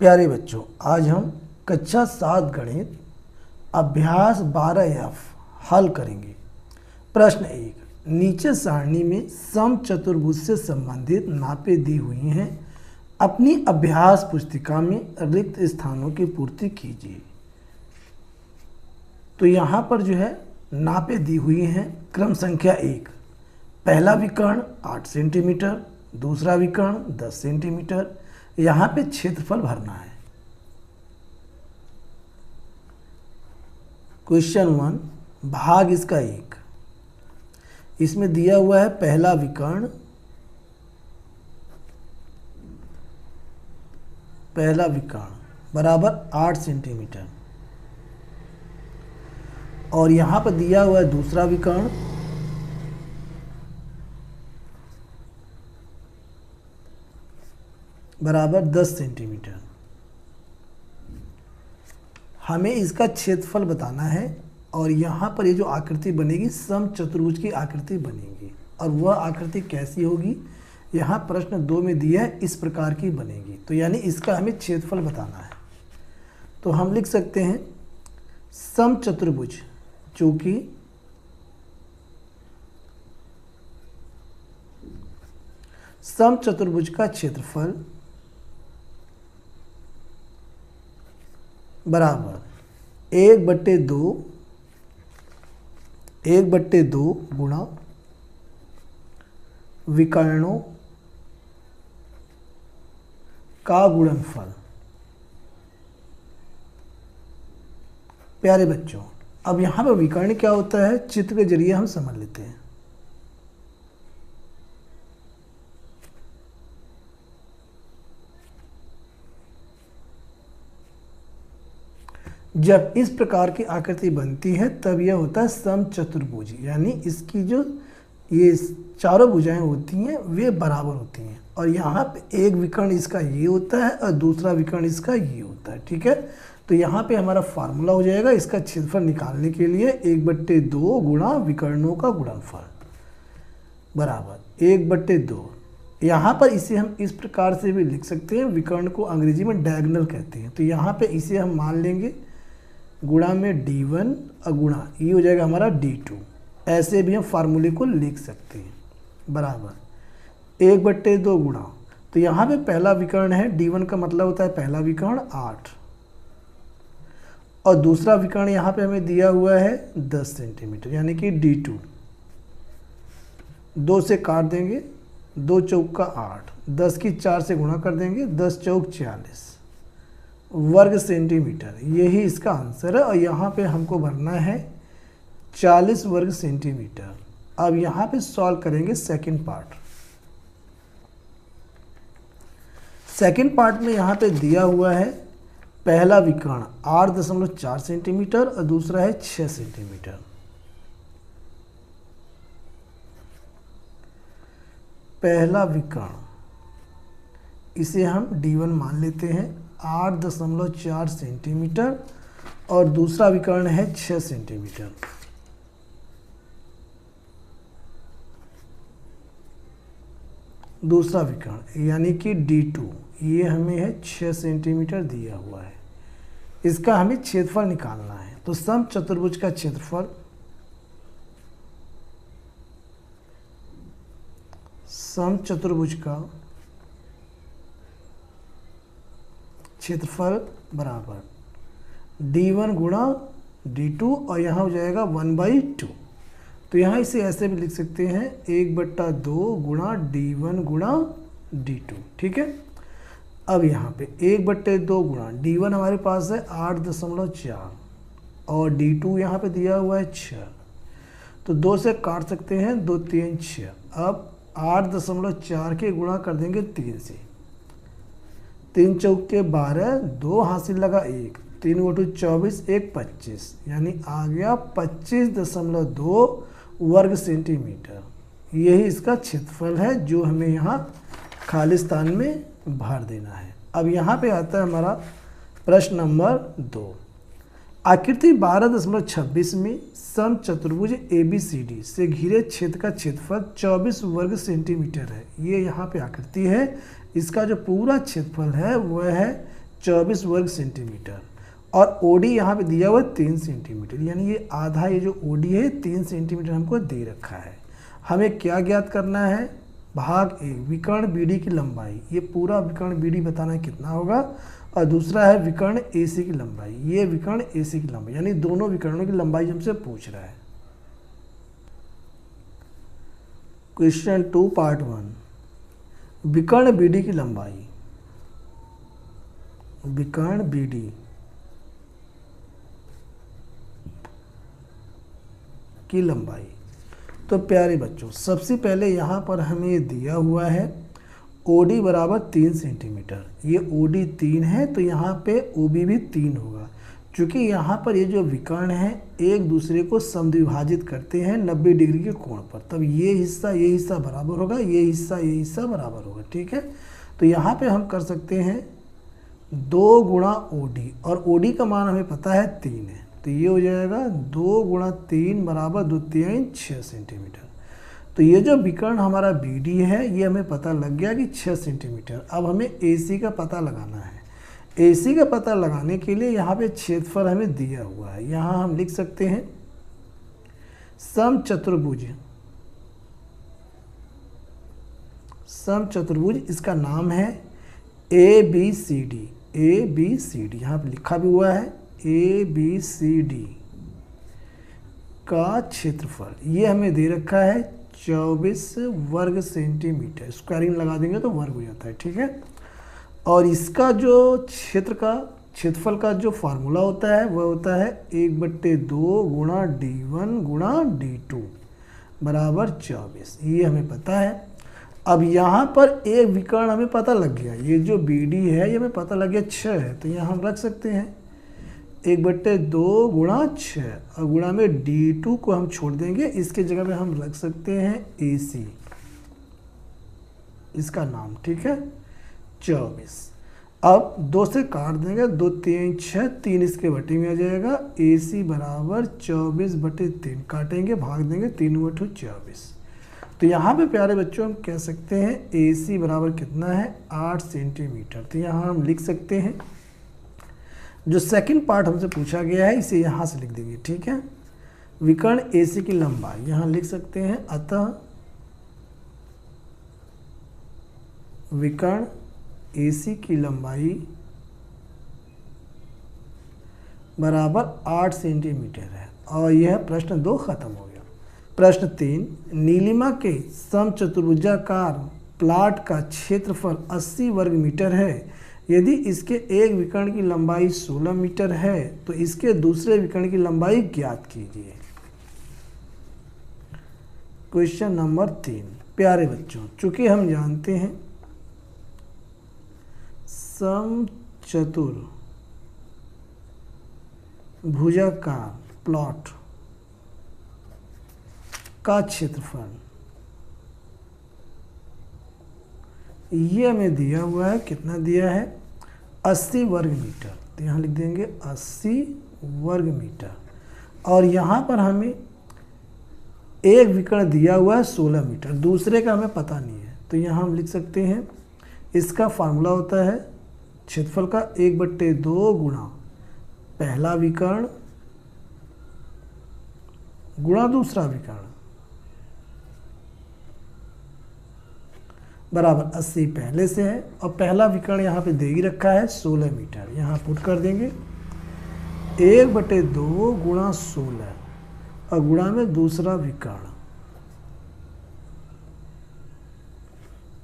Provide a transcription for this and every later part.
प्यारे बच्चों, आज हम कक्षा 7 गणित अभ्यास 12F हल करेंगे। प्रश्न 1, नीचे सारणी में समचतुर्भुज से संबंधित नापें दी हुई हैं। अपनी अभ्यास पुस्तिका में रिक्त स्थानों की पूर्ति कीजिए। तो यहाँ पर जो है नापें दी हुई हैं। क्रम संख्या 1, पहला विकर्ण 8 सेंटीमीटर, दूसरा विकर्ण 10 सेंटीमीटर। यहाँ पे क्षेत्रफल भरना है। क्वेश्चन 1, भाग इसका 1। इसमें दिया हुआ है पहला विकर्ण, बराबर 8 सेंटीमीटर, और यहाँ पर दिया हुआ है दूसरा विकर्ण बराबर 10 सेंटीमीटर। हमें इसका क्षेत्रफल बताना है और यहाँ पर ये जो आकृति बनेगी समचतुर्भुज की आकृति बनेगी। और वह आकृति कैसी होगी, यहाँ प्रश्न 2 में दिया है इस प्रकार की बनेगी। तो यानी इसका हमें क्षेत्रफल बताना है। तो हम लिख सकते हैं समचतुर्भुज, चूंकि समचतुर्भुज का क्षेत्रफल बराबर 1/2 गुणा विकर्णों का गुणनफल। प्यारे बच्चों, अब यहाँ पर विकर्ण क्या होता है चित्र के जरिए हम समझ लेते हैं। जब इस प्रकार की आकृति बनती है तब यह होता है समचतुर्भुज, यानी इसकी जो ये चारों भुजाएं होती हैं वे बराबर होती हैं। और यहाँ पे एक विकर्ण इसका ये होता है और दूसरा विकर्ण इसका ये होता है। ठीक है, तो यहाँ पे हमारा फार्मूला हो जाएगा इसका क्षेत्रफल निकालने के लिए 1/2 गुणा विकर्णों का गुणनफल बराबर 1/2। यहाँ पर इसे हम इस प्रकार से भी लिख सकते हैं, विकर्ण को अंग्रेजी में डायगोनल कहते हैं। तो यहाँ पे इसे हम मान लेंगे गुणा में D1 और गुणा ये हो जाएगा हमारा D2। ऐसे भी हम फार्मूले को लिख सकते हैं बराबर 1/2 गुणा। तो यहाँ पे पहला विकर्ण है, D1 का मतलब होता है पहला विकर्ण 8, और दूसरा विकर्ण यहाँ पे हमें दिया हुआ है 10 सेंटीमीटर, यानी कि D2। 2 से काट देंगे, 2 चौक का 8, 10 की 4 से गुणा कर देंगे, 10 चौक 40 वर्ग सेंटीमीटर। यही इसका आंसर है। और यहाँ पे हमको भरना है 40 वर्ग सेंटीमीटर। अब यहाँ पे सॉल्व करेंगे सेकंड पार्ट। सेकंड पार्ट में यहाँ पे दिया हुआ है पहला विकर्ण 8.4 सेंटीमीटर और दूसरा है 6 सेंटीमीटर। पहला विकर्ण इसे हम D1 मान लेते हैं 8.4 सेंटीमीटर, और दूसरा विकर्ण है 6 सेंटीमीटर। दूसरा विकर्ण यानी कि D2 ये हमें है 6 सेंटीमीटर दिया हुआ है। इसका हमें क्षेत्रफल निकालना है। तो समचतुर्भुज का क्षेत्रफल बराबर D1 गुणा D2, और यहाँ हो जाएगा 1/2। तो यहाँ इसे ऐसे भी लिख सकते हैं 1/2 गुणा D1 गुणा D2। ठीक है, अब यहाँ पे 1/2 गुणा D1 हमारे पास है 8.4 और D2 यहाँ पे दिया हुआ है 6। तो 2 से काट सकते हैं, 2 3 6। अब 8.4 के गुणा कर देंगे 3 से, 3 चौक के 12, 2 हासिल लगा 1, 3 × 2 24, 1 25, यानी आ गया 25.2 वर्ग सेंटीमीटर। यही इसका क्षेत्रफल है जो हमें यहाँ खाली स्थान में भर देना है। अब यहाँ पे आता है हमारा प्रश्न नंबर 2। आकृति 12.26 में समचतुर्भुज ABCD से घिरे क्षेत्र का क्षेत्रफल 24 वर्ग सेंटीमीटर है। ये यहाँ पे आकृति है। इसका जो पूरा क्षेत्रफल है वह है 24 वर्ग सेंटीमीटर, और ओडी यहाँ पे दिया हुआ है 3 सेंटीमीटर, यानी ये आधा, ये जो ओडी है 3 सेंटीमीटर हमको दे रखा है। हमें क्या ज्ञात करना है, भाग एक विकर्ण बीडी की लंबाई, ये पूरा विकर्ण बीडी बताना है कितना होगा, और दूसरा है विकर्ण एसी की लंबाई, ये विकर्ण एसी की लंबाई, यानी दोनों विकर्णों की लंबाई हमसे पूछ रहा है। क्वेश्चन 2 पार्ट 1, विकर्ण बीडी की लंबाई, विकर्ण बीडी की लंबाई। तो प्यारे बच्चों, सबसे पहले यहाँ पर हमें दिया हुआ है OD बराबर 3 सेंटीमीटर, ये OD 3 है तो यहाँ पे OB भी 3 होगा। क्योंकि यहाँ पर ये जो विकर्ण हैं एक दूसरे को समद्विभाजित करते हैं 90 डिग्री के कोण पर, तब ये हिस्सा बराबर होगा, ये हिस्सा बराबर होगा। ठीक है, तो यहाँ पे हम कर सकते हैं 2 गुणा OD, और OD का मान हमें पता है 3 है, तो ये हो जाएगा 2 गुणा 3 बराबर 2 3 6 सेंटीमीटर। तो ये जो विकर्ण हमारा BD है ये हमें पता लग गया कि 6 सेंटीमीटर। अब हमें AC का पता लगाना है। AC का पता लगाने के लिए यहाँ पे क्षेत्रफल हमें दिया हुआ है, यहाँ हम लिख सकते हैं समचतुर्भुज, इसका नाम है ABCD, यहाँ पे लिखा भी हुआ है ABCD का क्षेत्रफल, ये हमें दे रखा है 24 वर्ग सेंटीमीटर, स्क्वायरिंग लगा देंगे तो वर्ग हो जाता है। ठीक है, और इसका जो क्षेत्रफल का जो फार्मूला होता है वह होता है 1/2 गुणा D1 गुणा D2 बराबर 24, ये हमें पता है। अब यहाँ पर एक विकर्ण हमें पता लग गया, ये जो BD है ये हमें पता लग गया 6 है, तो यहाँ हम रख सकते हैं 1/2 गुणा 6, और गुणा में D2 को हम छोड़ देंगे, इसके जगह पे हम रख सकते हैं AC, इसका नाम। ठीक है, 24। अब 2 से काट देंगे, 2 3 6, 3 इसके बटे में आ जाएगा, AC बराबर 24/3, काटेंगे भाग देंगे 3/24। तो यहाँ पे प्यारे बच्चों हम कह सकते हैं AC बराबर कितना है 8 सेंटीमीटर। तो यहाँ हम लिख सकते हैं जो सेकंड पार्ट हमसे पूछा गया है इसे यहाँ से लिख देंगे। ठीक है, विकर्ण AC की लंबाई यहाँ लिख सकते हैं, अतः विकर्ण AC की लंबाई बराबर 8 सेंटीमीटर है, और यह प्रश्न 2 खत्म हो गया। प्रश्न 3, नीलिमा के समचतुर्भुजाकार प्लाट का क्षेत्रफल 80 वर्ग मीटर है। यदि इसके एक विकर्ण की लंबाई 16 मीटर है तो इसके दूसरे विकर्ण की लंबाई ज्ञात कीजिए। क्वेश्चन नंबर 3, प्यारे बच्चों, चूंकि हम जानते हैं समचतुर्भुजाकार प्लॉट का क्षेत्रफल ये हमें दिया हुआ है, कितना दिया है 80 वर्ग मीटर, तो यहाँ लिख देंगे 80 वर्ग मीटर, और यहाँ पर हमें एक विकर्ण दिया हुआ है 16 मीटर, दूसरे का हमें पता नहीं है, तो यहाँ हम लिख सकते हैं इसका फार्मूला होता है क्षेत्रफल का 1/2 गुणा पहला विकर्ण गुणा दूसरा विकर्ण बराबर 80 पहले से है, और पहला विकर्ण यहाँ पे दे ही रखा है 16 मीटर, यहाँ पुट कर देंगे 1/2 गुणा 16, और गुणा में दूसरा विकर्ण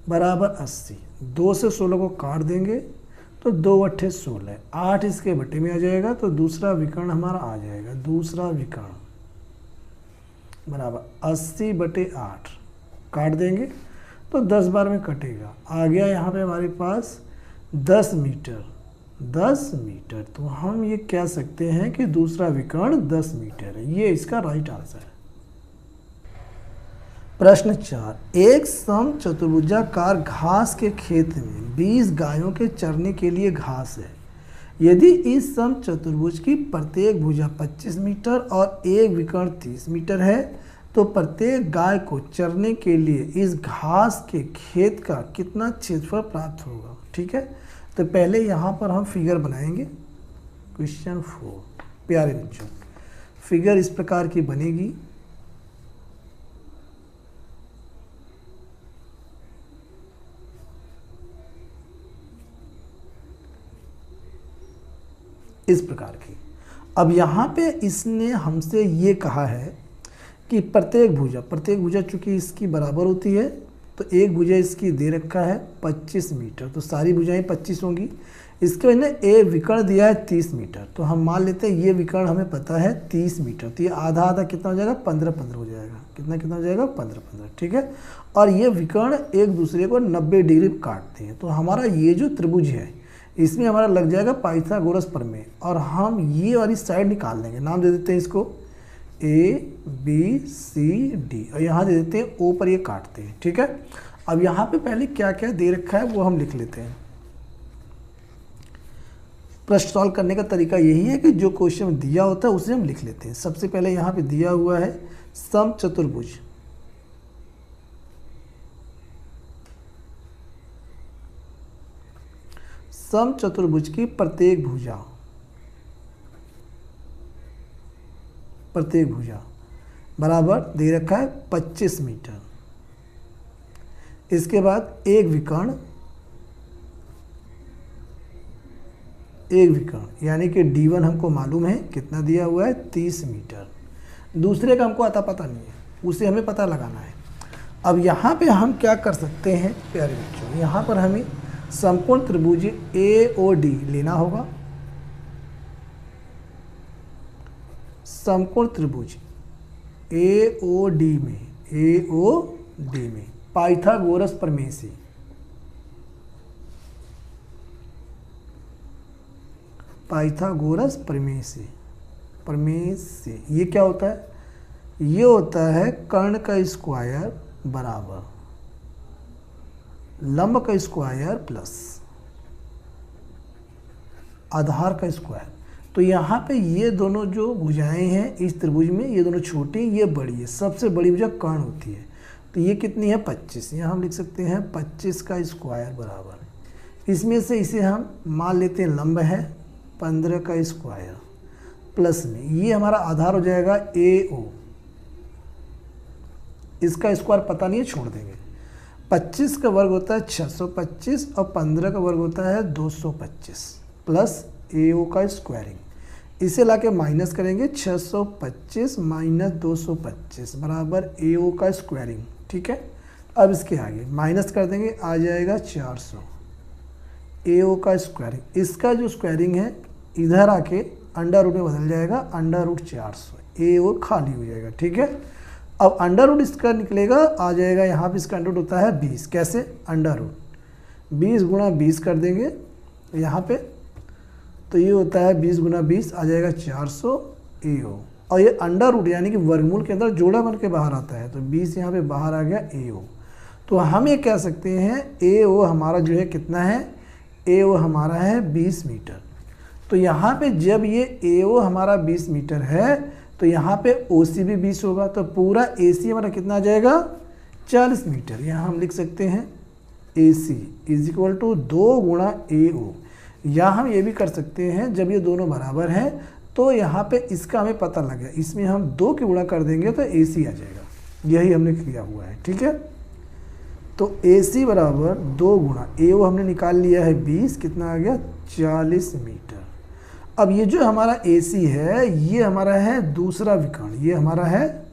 बराबर 80, 2 से 16 को काट देंगे तो 2 8 16, 8 इसके बटे में आ जाएगा, तो दूसरा विकर्ण हमारा आ जाएगा, दूसरा विकर्ण बराबर 80/8, काट देंगे तो 10 बार में कटेगा, आ गया यहाँ पे हमारे पास 10 मीटर, 10 मीटर। तो हम ये कह सकते हैं कि दूसरा विकर्ण 10 मीटर है, ये इसका राइट आंसर है। प्रश्न 4, एक समचतुर्भुजाकार घास के खेत में 20 गायों के चरने के लिए घास है। यदि इस समचतुर्भुज की प्रत्येक भुजा 25 मीटर और एक विकर्ण 30 मीटर है तो प्रत्येक गाय को चरने के लिए इस घास के खेत का कितना क्षेत्रफल प्राप्त होगा। ठीक है, तो पहले यहाँ पर हम फिगर बनाएंगे। क्वेश्चन 4 प्यारे बच्चों, फिगर इस प्रकार की बनेगी। इस प्रकार की। अब यहाँ पे इसने हमसे ये कहा है कि प्रत्येक भुजा चूंकि इसकी बराबर होती है, तो एक भुजा इसकी दे रखा है 25 मीटर, तो सारी भुजाएं 25 होंगी। इसके वजह ने ए विकर्ण दिया है 30 मीटर, तो हम मान लेते हैं ये विकर्ण हमें पता है 30 मीटर, तो ये आधा आधा कितना हो जाएगा, 15-15 हो जाएगा। कितना हो जाएगा, 15-15, ठीक है। और ये विकर्ण एक दूसरे को 90 डिग्री काटते हैं, तो हमारा ये जो त्रिभुज है इसमें हमारा लग जाएगा पाइथागोरस प्रमेय, और हम ये वाली साइड निकाल लेंगे। नाम दे देते हैं इसको ABCD, और यहाँ दे देते हैं O पर ये काटते हैं, ठीक है। अब यहाँ पे पहले क्या क्या दे रखा है वो हम लिख लेते हैं। प्रश्न सॉल्व करने का तरीका यही है कि जो क्वेश्चन दिया होता है उसे हम लिख लेते हैं। सबसे पहले यहाँ पे दिया हुआ है समचतुर्भुज, समचतुर्भुज की प्रत्येक भुजा बराबर दे रखा है 25 मीटर। इसके बाद एक विकर्ण यानी कि D1 हमको मालूम है कितना दिया हुआ है, 30 मीटर। दूसरे का हमको अता पता नहीं है, उसे हमें पता लगाना है। अब यहाँ पे हम क्या कर सकते हैं प्यारे बच्चों, यहाँ पर हमें समकोण त्रिभुज AOD लेना होगा। समकोण त्रिभुज AOD में पाइथागोरस प्रमेय से ये क्या होता है, ये होता है कर्ण का स्क्वायर बराबर लंब का स्क्वायर प्लस आधार का स्क्वायर। तो यहाँ पे ये दोनों जो भुजाएं हैं इस त्रिभुज में, ये दोनों छोटी, ये बड़ी है। सबसे बड़ी भुजा कर्ण होती है, तो ये कितनी है, 25। यहाँ हम लिख सकते हैं 25 का स्क्वायर बराबर, इसमें से इसे हम मान लेते हैं लंब है 15 का स्क्वायर प्लस में ये हमारा आधार हो जाएगा AO, इसका स्क्वायर पता नहीं है, छोड़ देंगे। 25 का वर्ग होता है 625 और 15 का वर्ग होता है 225 प्लस AO का स्क्वायरिंग, इसे लाके माइनस करेंगे। 625 माइनस 225 बराबर AO का स्क्वायरिंग, ठीक है। अब इसके आगे माइनस कर देंगे, आ जाएगा 400 AO का स्क्वायरिंग। इसका जो स्क्वायरिंग है इधर आके अंडर रूट में बदल जाएगा, अंडर रूट 400, AO खाली हो जाएगा, ठीक है। अब अंडर रूट इसका निकलेगा, आ जाएगा यहाँ पे इसका अंडर रूट होता है 20। कैसे, अंडर रूट 20 गुणा 20 कर देंगे यहाँ पे, तो ये होता है 20 गुणा 20 आ जाएगा 400 AO, और ये अंडर रूट यानी कि वर्गमूल के अंदर जोड़ा बन के बाहर आता है, तो 20 यहाँ पे बाहर आ गया AO। तो हम ये कह सकते हैं AO हमारा जो है कितना है, AO हमारा है 20 मीटर। तो यहाँ पे जब ये AO हमारा 20 मीटर है तो यहाँ पे OC भी 20 होगा, तो पूरा AC हमारा कितना आ जाएगा, 40 मीटर। यहाँ हम लिख सकते हैं AC इज इक्वल टू 2 गुणा AO। या हम ये भी कर सकते हैं जब ये दोनों बराबर हैं तो यहाँ पे इसका हमें पता लग गया, इसमें हम 2 की गुणा कर देंगे तो AC आ जाएगा। यही हमने किया हुआ है, ठीक है। तो AC बराबर 2 गुणा AO हमने निकाल लिया है 20, कितना आ गया, 40 मीटर। अब ये जो हमारा AC है ये हमारा है दूसरा विकर्ण, ये हमारा है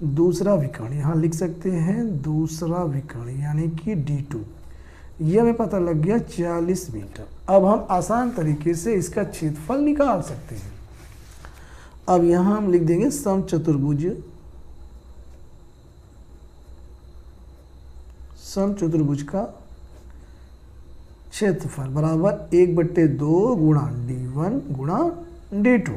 दूसरा विकर्ण, यहाँ लिख सकते हैं दूसरा विकर्ण यानी कि D2। ये हमें पता लग गया 40 मीटर। अब हम आसान तरीके से इसका क्षेत्रफल निकाल सकते हैं। अब यहाँ हम लिख देंगे समचतुर्भुज का क्षेत्रफल बराबर 1/2 गुणा D1 गुणा D2,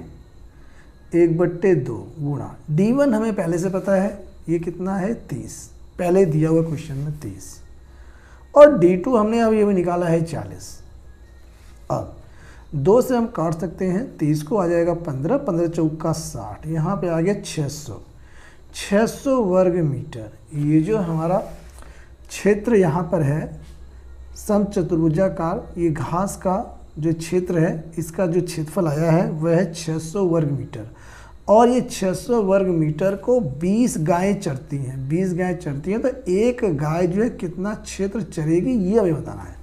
1/2 गुणा D1 हमें पहले से पता है, ये कितना है 30, पहले दिया हुआ क्वेश्चन में 30, और D2 हमने अब ये भी निकाला है 40। अब 2 से हम काट सकते हैं, 30 को आ जाएगा 15, 15 चौका 60, यहाँ पे आ गया 600 वर्ग मीटर। ये जो हमारा क्षेत्र यहाँ पर है समचतुर्भुजाकार ये घास का जो क्षेत्र है, इसका जो क्षेत्रफल आया है वह है 600 वर्ग मीटर। और ये 600 वर्ग मीटर को 20 गायें चरती हैं, 20 गायें चरती हैं, तो एक गाय जो है कितना क्षेत्र चरेगी ये हमें बताना है।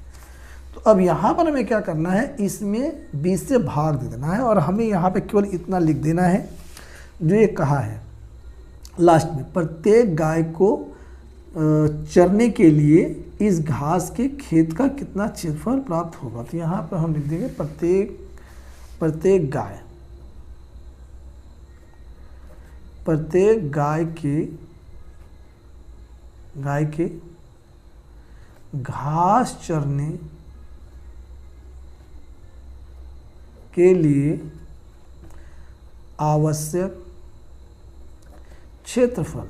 तो अब यहाँ पर हमें क्या करना है, इसमें 20 से भाग दे देना है और हमें यहाँ पे केवल इतना लिख देना है जो ये कहा है लास्ट में, प्रत्येक गाय को चरने के लिए इस घास के खेत का कितना क्षेत्रफल प्राप्त होगा। तो यहाँ पर हम लिख देंगे प्रत्येक गाय के घास चरने के लिए आवश्यक क्षेत्रफल।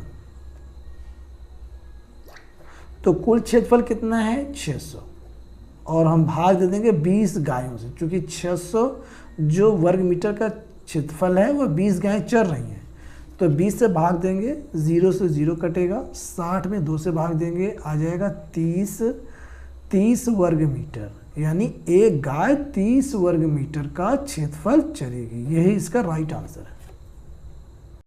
तो कुल क्षेत्रफल कितना है 600 और हम भाग दे देंगे 20 गायों से, क्योंकि 600 जो वर्ग मीटर का क्षेत्रफल है वह 20 गायें चर रही हैं। तो 20 से भाग देंगे, 0 से 0 कटेगा, 60 में 2 से भाग देंगे, आ जाएगा 30 वर्ग मीटर, यानी एक गाय 30 वर्ग मीटर का क्षेत्रफल चरेगी। यही इसका राइट आंसर है।